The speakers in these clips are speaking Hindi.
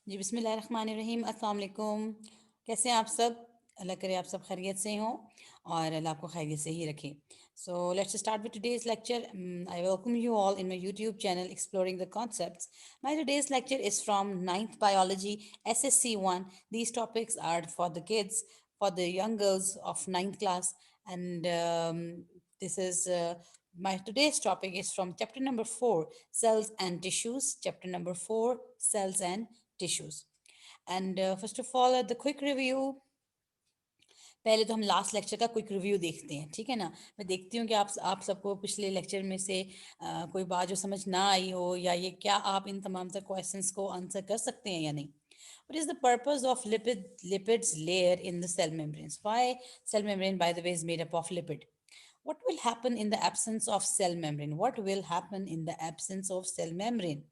जी बिस्मिल्लाहिर्रहमानिर्रहीम अस्सलाम वालेकुम। कैसे हैं आप सब? अल्लाह करे आप सब खैरियत से हों और अल्लाह आपको खैरियत से ही रखे। So let's start with today's lecture. I welcome you all in my YouTube channel exploring the concepts. My today's lecture is from ninth biology SSC 1. These topics are for the kids, for the young girls of ninth class, and this is my today's topic is from chapter number 4, cells and tissues. Chapter number 4, cells and tissues. And first of all, the quick review. पहले तो हम लास्ट लेक्चर का क्विक रिव्यू देखते हैं, ठीक है ना। मैं देखती हूँ कि आप सबको पिछले लेक्चर में से कोई बात जो समझ ना आई हो, या ये क्या आप इन तमाम तर क्वेश्चंस को आंसर कर सकते हैं या नहीं। What is the purpose of lipids layer in the cell membranes? Why cell membrane, by the way, is made up of lipid? What will happen in the absence of cell membrane? What will happen in the absence of cell membrane?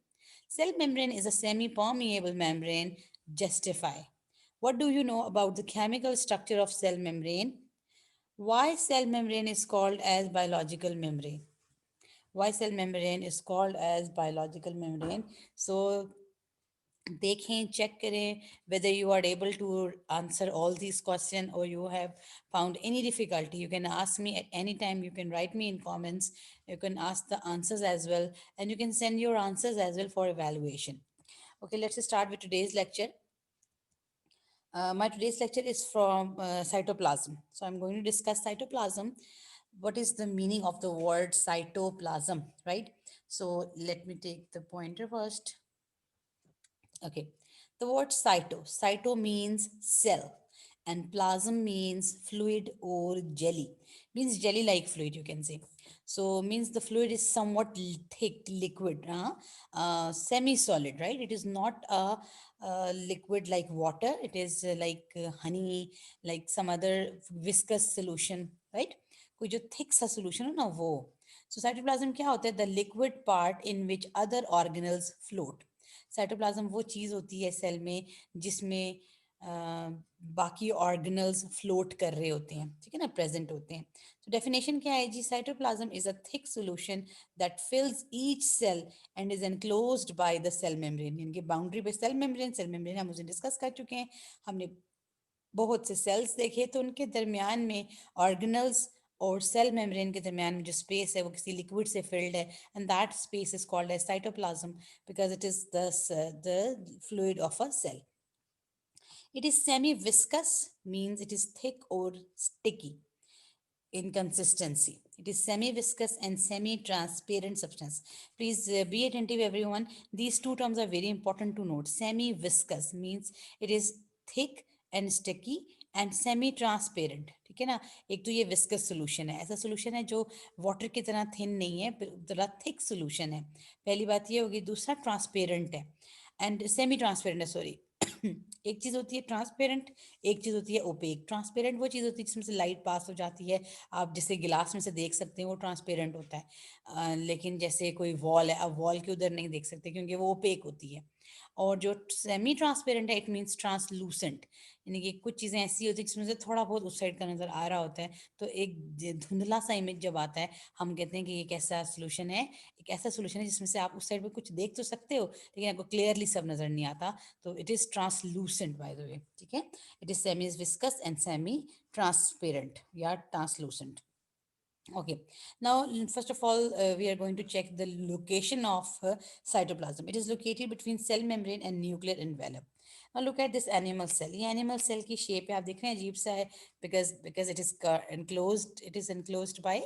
Cell membrane is a semi-permeable membrane. Justify. What do you know about the chemical structure of cell membrane? Why cell membrane is called as biological membrane? Why cell membrane is called as biological membrane? So देखें, check करें whether you are able to answer all these questions or you have found any difficulty. You can ask me at any time. You can write me in comments. You can ask the answers as well, and you can send your answers as well for evaluation. Okay, let's start with today's lecture. My today's lecture is from cytoplasm. So I'm going to discuss cytoplasm. What is the meaning of the word cytoplasm, right? So let me take the pointer first. Okay, the word cyto means cell, and plasm means fluid or jelly, means jelly like fluid, you can say. So means the fluid is somewhat thick, liquid, semi solid, right? It is not a liquid like water. It is like honey, like some other viscous solution, right? कोई जो thick सा solution हो ना वो. So cytoplasm क्या होता है? The liquid part in which other organelles float. Cytoplasm वो चीज़ होती है सेल में जिसमें बाकी ऑर्गेनल्स फ्लोट कर रहे होते हैं, ठीक है ना, प्रेजेंट होते हैं। तो डेफिनेशन क्या है जी? Cytoplasm is a thick solution that fills each cell and is enclosed by the cell membrane. यानी कि बाउंड्री पे सेल मेम्ब्रेन हम उसे डिस्कस कर चुके हैं। हमने बहुत से सेल्स देखे तो उनके दरमियान में ऑर्गेनल्स और सेल मेम्ब्रेन के दरमियान में जो स्पेस है वो किसी लिक्विड से फिल्ड है, and that space is called as cytoplasm because it is the fluid of a cell. It is semi viscous, means it is thick or sticky in consistency. It is semi viscous and semi transparent substance. Please be attentive everyone. These two terms are very important to note. Semi viscous means it is thick and sticky and semi transparent, ठीक है ना। एक तो ये विस्कस सोल्यूशन है, ऐसा सोल्यूशन है जो वाटर की तरह थिन नहीं है, थोड़ा थिक सोल्यूशन है। पहली बात ये होगी। दूसरा ट्रांसपेरेंट है एंड सेमी ट्रांसपेरेंट है, सॉरी। एक चीज़ होती है ट्रांसपेरेंट, एक चीज़ होती है ओपेक। ट्रांसपेरेंट वो चीज़ होती है जिसमें से लाइट पास हो जाती है, आप जिसे गिलास में से देख सकते हैं, वो ट्रांसपेरेंट होता है। लेकिन जैसे कोई वॉल है, आप वॉल के उधर नहीं देख सकते क्योंकि वो ओपेक होती है। और जो सेमी ट्रांसपेरेंट है, इट मीन्स ट्रांसलूसेंट, यानी कि कुछ चीज़ें ऐसी होती है जिसमें से थोड़ा बहुत उस साइड का नज़र आ रहा होता है। तो एक धुंधला सा इमेज जब आता है, हम कहते हैं कि ये कैसा सोल्यूशन है, एक ऐसा सोल्यूशन है जिसमें से आप उस साइड पे कुछ देख तो सकते हो लेकिन आपको क्लियरली सब नज़र नहीं आता। तो it is translucent by the way, ठीक है। It is semi viscous and semi transparent या translucent. Okay, now first of all, we are going to check the location of cytoplasm. It is located between cell membrane and nuclear envelope. Now look at this animal cell. ये animal cell की shape है, आप देख रहे हैं अजीब सा है, because it is enclosed. It is enclosed by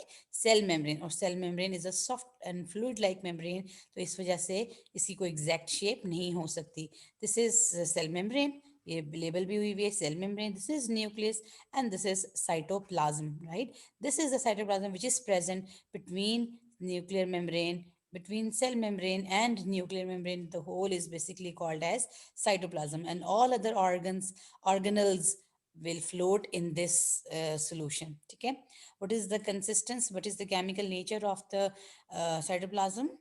cell membrane, और cell membrane is a soft and fluid-like membrane. तो इस वजह से इसी को exact shape नहीं हो सकती. This is cell membrane. ये लेबल भी हुई हुई है cell membrane. This is nucleus and this is cytoplasm, right. This is the cytoplasm which is present between nuclear membrane, between cell membrane and nuclear membrane. The whole is basically called as cytoplasm, and all other organelles will float in this solution. Okay, what is the consistence? What is the chemical nature of the cytoplasm?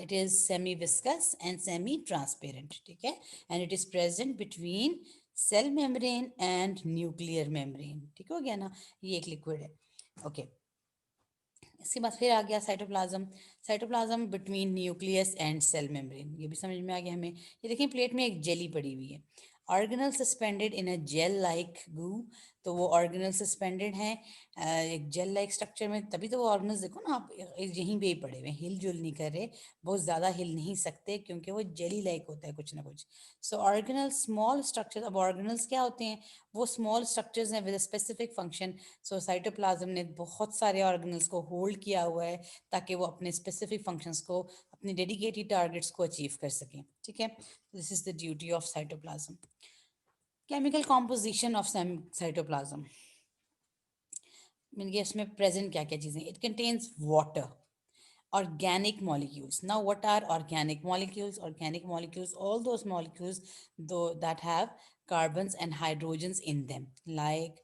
It is semi viscous and semi transparent, okay, and it is present between cell membrane and nuclear membrane. ठीक हो गया ना, ये एक liquid है. Okay, इसके बाद फिर आ गया cytoplasm. Cytoplasm between nucleus and cell membrane, ये भी समझ में आ गया हमें। ये देखिए प्लेट में एक जेली पड़ी हुई है, organelle suspended in a gel like goo. तो वो ऑर्गेनल सस्पेंडेड हैं एक जेल लाइक स्ट्रक्चर में, तभी तो वो ऑर्गेनल्स देखो ना आप यहीं पे ही पड़े हुए, हिल जुल नहीं कर रहे, बहुत ज़्यादा हिल नहीं सकते क्योंकि वो जेली लाइक होता है कुछ ना कुछ। सो ऑर्गेनल स्मॉल स्ट्रक्चर, अब ऑर्गेनल्स क्या होते हैं, वो स्मॉल स्ट्रक्चर्स हैं with specific function. So cytoplasm ने बहुत सारे ऑर्गेनल्स को होल्ड किया हुआ है ताकि वो अपने स्पेसिफिक फंक्शंस को, अपनी डेडिकेटेड टारगेट्स को अचीव कर सकें, ठीक है। This is the duty of cytoplasm. Chemical composition of cytoplasm, mean इसमें प्रेजेंट क्या क्या चीज़ें, it contains water, organic molecules. Now what are organic molecules? Organic molecules, all those molecules though that have carbons and hydrogens in them, like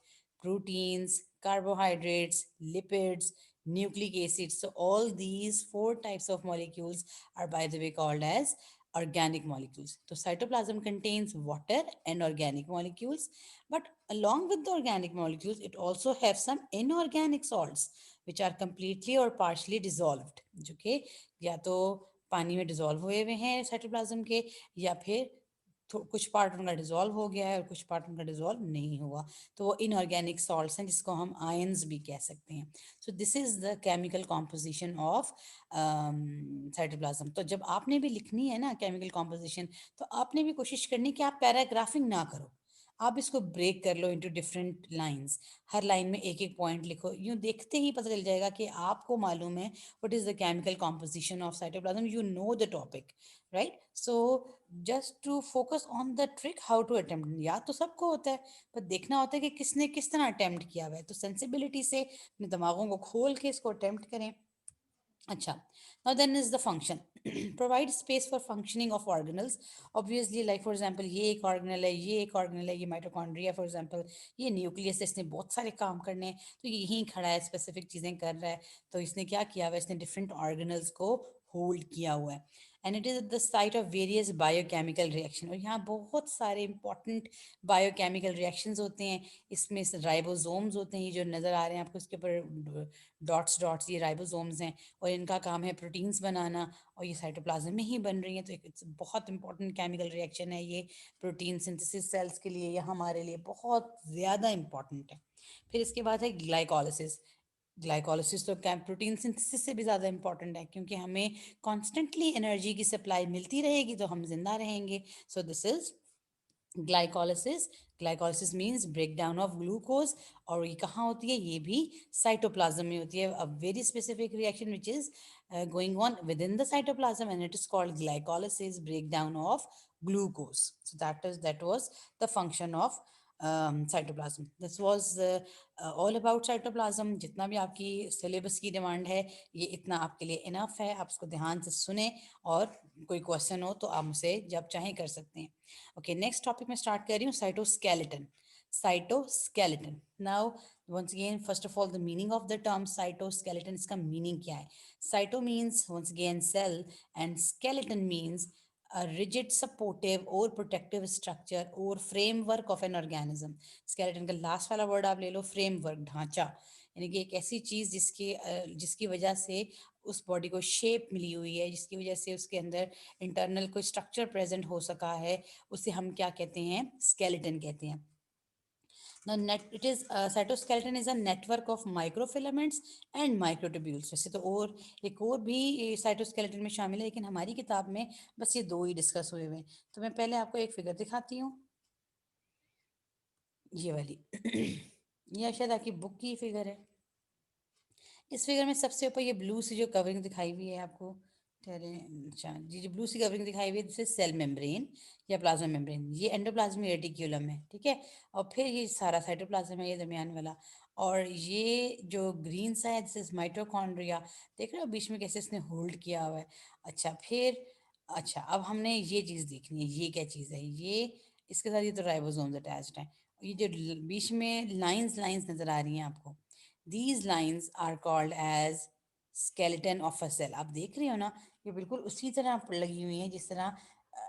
proteins, carbohydrates, lipids, nucleic acids. So all these four types of molecules are by the way called as organic molecules. So cytoplasm contains water and organic molecules, but along with the organic molecules it also have some inorganic salts which are completely or partially dissolved, जो कि या तो पानी में डिजोल्व हुए हुए हैं साइटोप्लाज्म के, या फिर कुछ पार्ट उनका डिजोल्व हो गया है और कुछ पार्ट उनका डिजोल्व नहीं हुआ, तो वो इनऑर्गेनिक सॉल्ट्स हैं जिसको हम आयंस भी कह सकते हैं। So this is the chemical composition of cytoplasm. तो जब आपने भी लिखनी है ना केमिकल कॉम्पोजिशन, तो आपने भी कोशिश करनी कि आप पैराग्राफिंग ना करो, आप इसको ब्रेक कर लो इनटू डिफरेंट लाइंस, हर लाइन में एक एक पॉइंट लिखो, यूँ देखते ही पता चल जाएगा कि आपको मालूम है what is the chemical composition of cytoplasm, you know the topic, right. So just to focus on the trick how to attempt, याद तो सबको होता है, पर देखना होता है कि किसने किस तरह अटेम्प्ट किया हुआ है, तो सेंसिबिलिटी से अपने दिमागों को खोल के इसको अटेम्प्ट करें। अच्छा, now then is the function. Provide space for functioning of organelles. Obviously, like for example, ये एक organelle है, ये एक organelle है, ये mitochondria for example, ये nucleus है, इसने बहुत सारे काम करने हैं, तो ये यहीं खड़ा है, specific चीज़ें कर रहा है, तो इसने क्या किया हुआ है, इसने different organelles को hold किया हुआ है, and it is at the site of various biochemical reaction। और यहाँ बहुत सारे important biochemical reactions होते हैं, इसमें राइबोसोम्स होते हैं, ये जो नज़र आ रहे हैं आपको इसके ऊपर डॉट्स डॉट्स, ये राइबोसोम्स हैं, और इनका काम है प्रोटीन्स बनाना, और ये साइटोप्लाज्म में ही बन रही हैं, तो एक बहुत इंपॉर्टेंट केमिकल रिएक्शन है ये, प्रोटीन सिंथेसिस सेल्स के लिए या हमारे लिए बहुत ज़्यादा इंपॉर्टेंट है। फिर इसके बाद है ग्लाइकोलिसिस। ग्लाइकोलिसिस तो प्रोटीन सिंथेसिस से भी ज़्यादा इंपॉर्टेंट है, क्योंकि हमें कॉन्स्टेंटली एनर्जी की सप्लाई मिलती रहेगी तो हम जिंदा रहेंगे। So this is glycolysis. Glycolysis means break down of glucose, और ये कहाँ होती है, ये भी साइटोप्लाज्म में होती है, a very specific reaction which is going on within the cytoplasm and it is called glycolysis, break down of glucose. So that was the function of cytoplasm. This was all about cytoplasm. जितना भी आपकी सिलेबस की डिमांड है ये इतना आपके लिए इनफ है, आप इसको ध्यान से सुने, और कोई क्वेश्चन हो तो आप मुझसे जब चाहें कर सकते हैं। ओके, नेक्स्ट टॉपिक मैं स्टार्ट कर रही हूँ, cytoskeleton. Cytoskeleton, now once again first of all the meaning of the term cytoskeleton, इसका मीनिंग क्या है। Cyto means once again cell, and skeleton means a rigid supportive or protective structure or framework of an organism। skeleton का लास्ट वाला वर्ड आप ले लो, फ्रेमवर्क, ढांचा, यानी कि एक ऐसी चीज़ जिसकी वजह से उस बॉडी को शेप मिली हुई है, जिसकी वजह से उसके अंदर इंटरनल कोई स्ट्रक्चर प्रेजेंट हो सका है, उसे हम क्या कहते हैं, स्केलेटन कहते हैं। Now, it is cytoskeleton is a network of microfilaments and microtubules। वैसे तो और एक और भी साइटोस्केलेटन में शामिल है, लेकिन हमारी किताब में बस ये दो ही डिस्कस हुए हुए हैं। तो मैं पहले आपको एक फिगर दिखाती हूँ, ये वाली यह शायद आपकी बुक की फिगर है। इस फिगर में सबसे ऊपर ये ब्लू सी जो कवरिंग दिखाई हुई है आपको, अच्छा जी, जो ब्लू सी कवरिंग दिखाई हुई है दिस इज सेल मेम्ब्रेन या प्लाज्मा मेम्ब्रेन, ये एंडोप्लाज्मिक रेटिक्यूलम है, ठीक है। और फिर ये सारा साइटोप्लाज्म है, ये दरमियान वाला, और ये जो ग्रीन सा है दिस इज माइटोकॉन्ड्रिया, देख रहे हो बीच में कैसे इसने होल्ड किया हुआ है। अच्छा फिर, अच्छा अब हमने ये चीज़ देखनी है, ये क्या चीज़ है, ये इसके साथ ये तो राइबोसोम्स अटैच्ड हैं, ये जो बीच में लाइंस लाइंस नज़र आ रही हैं आपको, these lines are called as skeleton of a cell। आप देख रहे हो ना, ये बिल्कुल उसी तरह लगी हुई है जिस तरह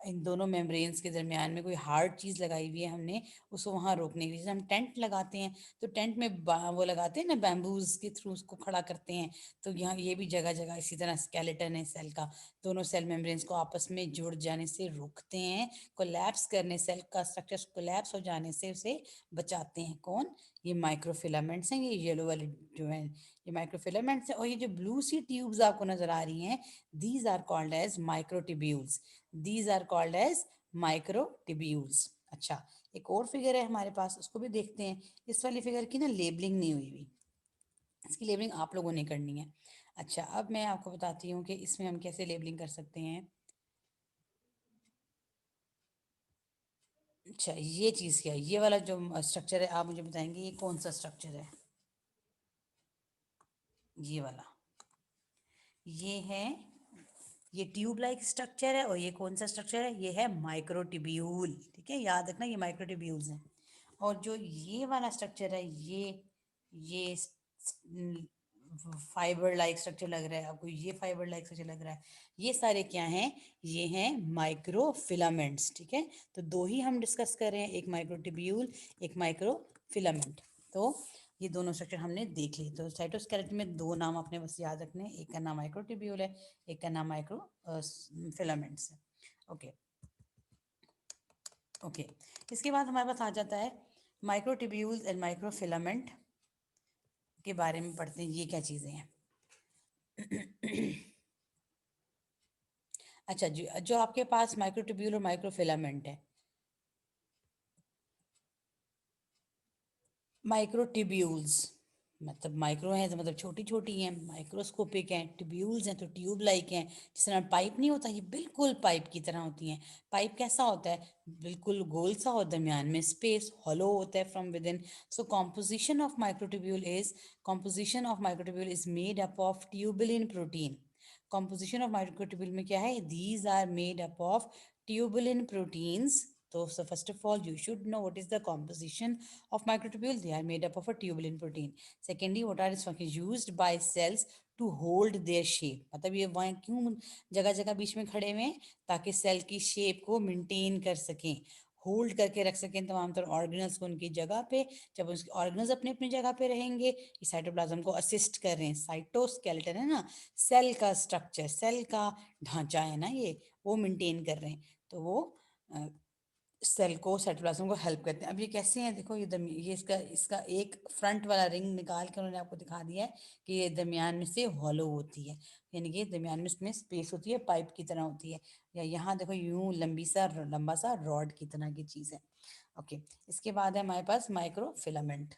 इन दोनों मेम्ब्रेन्स के दरमियान में कोई हार्ड चीज़ लगाई हुई है हमने, उसको वहाँ रोकने के लिए। जैसे हम टेंट लगाते हैं तो टेंट में वो लगाते हैं ना, बैम्बूज के थ्रू उसको खड़ा करते हैं। तो यहाँ ये भी जगह जगह इसी तरह स्केलेटन है सेल का, दोनों सेल मेम्ब्रेन्स को आपस में जुड़ जाने से रोकते हैं, कोलैप्स करने, सेल का स्ट्रक्चर कोलैप्स हो जाने से उसे बचाते हैं। कौन? ये माइक्रोफिलामेंट्स हैं, ये येलो वाले जो हैं ये माइक्रोफिलामेंट्स हैं। और ये जो ब्लू सी ट्यूब्स आपको नजर आ रही हैं, these are called as microtubules. These are called as microtubules. अच्छा, एक और फिगर है हमारे पास, उसको भी देखते हैं। इस वाली फिगर की ना लेबलिंग नहीं हुई हुई, इसकी लेबलिंग आप लोगों ने करनी है। अच्छा, अब मैं आपको बताती हूँ कि इसमें हम कैसे लेबलिंग कर सकते हैं। अच्छा, ये चीज़ क्या है? ये वाला जो स्ट्रक्चर है, आप मुझे बताएंगे ये कौन सा स्ट्रक्चर है? ये वाला, ये है, ये ट्यूब लाइक स्ट्रक्चर है। और ये कौन सा स्ट्रक्चर है? ये है माइक्रोट्यूब्यूल। ठीक है, याद रखना ये माइक्रोट्यूब्यूल्स हैं। और जो ये वाला स्ट्रक्चर है, ये फाइबर लाइक स्ट्रक्चर लग रहा है आपको, ये फाइबर लाइक स्ट्रक्चर लग रहा है, ये सारे क्या हैं? ये हैं माइक्रोफिलामेंट्स। ठीक है, तो दो ही हम डिस्कस कर रहे हैं, एक माइक्रोट्यूब्यूल, एक माइक्रोफिलामेंट। तो ये दोनों स्ट्रक्चर हमने देख लिए। तो साइटोस्केलेटन में दो नाम अपने बस याद रखने हैं, एक का नाम माइक्रोट्यूब्यूल है, एक का नाम माइक्रो फिलामेंट्स है। ओके ओके, इसके बाद हमारे पास आ जाता है माइक्रोट्यूब्यूल्स एंड माइक्रोफिलामेंट के बारे में पढ़ते हैं, ये क्या चीज़ें हैं। अच्छा, जो जो आपके पास माइक्रोट्यूब्यूल और माइक्रोफिलामेंट है, माइक्रोट्यूब्यूल्स मतलब माइक्रो हैं तो मतलब छोटी छोटी हैं, माइक्रोस्कोपिक हैं, ट्यूब्यूल्स हैं तो ट्यूब लाइक हैं। जिस तरह पाइप नहीं होता, ये बिल्कुल पाइप की तरह होती हैं। पाइप कैसा होता है? बिल्कुल गोल सा और दरमियान में स्पेस, हॉलो होता है from within. So composition of microtubule is made up of tubulin protein. Composition of microtubule में क्या है? These are made up of tubulin proteins. So first of all, you should know what is the composition of microtubules. They are made up of a tubulin protein. Secondly, what are its functions? Used by cells to hold their shape. मतलब ये वहाँ क्यों जगह जगह बीच में खड़े हुए हैं? ताकि सेल की शेप को मेंटेन कर सकें, होल्ड करके रख सकें तमाम तरह ऑर्गेनल्स को उनकी जगह पे। जब उसके ऑर्गेनल्स अपनी अपनी जगह पे रहेंगे, ये साइटोप्लाज्म को असिस्ट कर रहे हैं। साइटोस्केलेटन है ना, सेल का स्ट्रक्चर, सेल का ढांचा है ना, ये वो मेंटेन कर रहे हैं। तो वो सेल को, साइटोप्लाज्म को हेल्प करते हैं। अब ये कैसे हैं? देखो, ये इसका इसका एक फ्रंट वाला रिंग निकाल कर उन्होंने आपको दिखा दिया है कि ये दरमियान में से हॉलो होती है, यानी कि दरमियान में इसमें स्पेस होती है, पाइप की तरह होती है। या यहाँ देखो, यूं लंबा सा रॉड की तरह की चीज़ है। ओके, इसके बाद है हमारे पास माइक्रोफिलामेंट।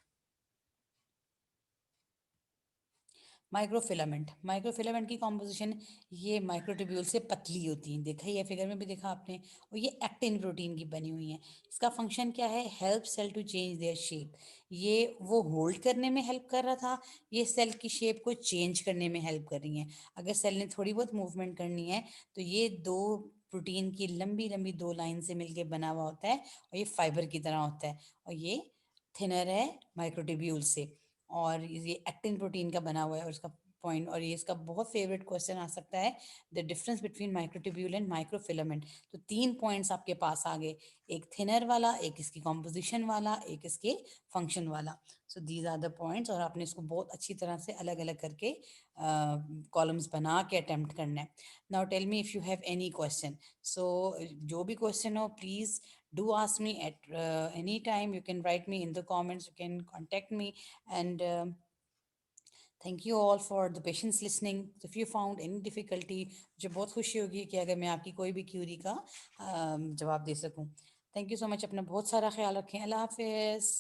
माइक्रोफिलामेंट की कॉम्पोजिशन, ये माइक्रोट्यूब्यूल से पतली होती हैं, देखा ये फिगर में भी देखा आपने। और ये एक्टिन प्रोटीन की बनी हुई हैं। इसका फंक्शन क्या है? Help cell to change their shape. ये वो होल्ड करने में हेल्प कर रहा था, ये सेल की शेप को चेंज करने में हेल्प कर रही हैं। अगर सेल ने थोड़ी बहुत मूवमेंट करनी है तो ये दो प्रोटीन की लंबी लंबी दो लाइन से मिलके बना हुआ होता है, और ये फाइबर की तरह होता है। और ये थिनर है माइक्रोट्यूब्यूल से, और ये एक्टिन प्रोटीन का बना हुआ है। और इसका पॉइंट, और ये इसका बहुत फेवरेट क्वेश्चन आ सकता है, the difference between microtubule and microfilament. तो तीन पॉइंट्स आपके पास आ गए, एक थिनर वाला, एक इसकी कॉम्पोजिशन वाला, एक इसके फंक्शन वाला। So these are the points, और आपने इसको बहुत अच्छी तरह से अलग अलग करके कॉलम्स बना के अटेम्प्ट करना है। Now tell me if you have any question. So जो भी क्वेश्चन हो, please do ask me at any time. You can write me in the comments, you can contact me, and thank you all for the patience listening. So if you found any difficulty, मुझे बहुत खुशी होगी कि अगर मैं आपकी कोई भी क्यूरी का जवाब दे सकूं। थैंक यू सो मच, अपना बहुत सारा ख्याल रखें। अल्लाह हाफिज़।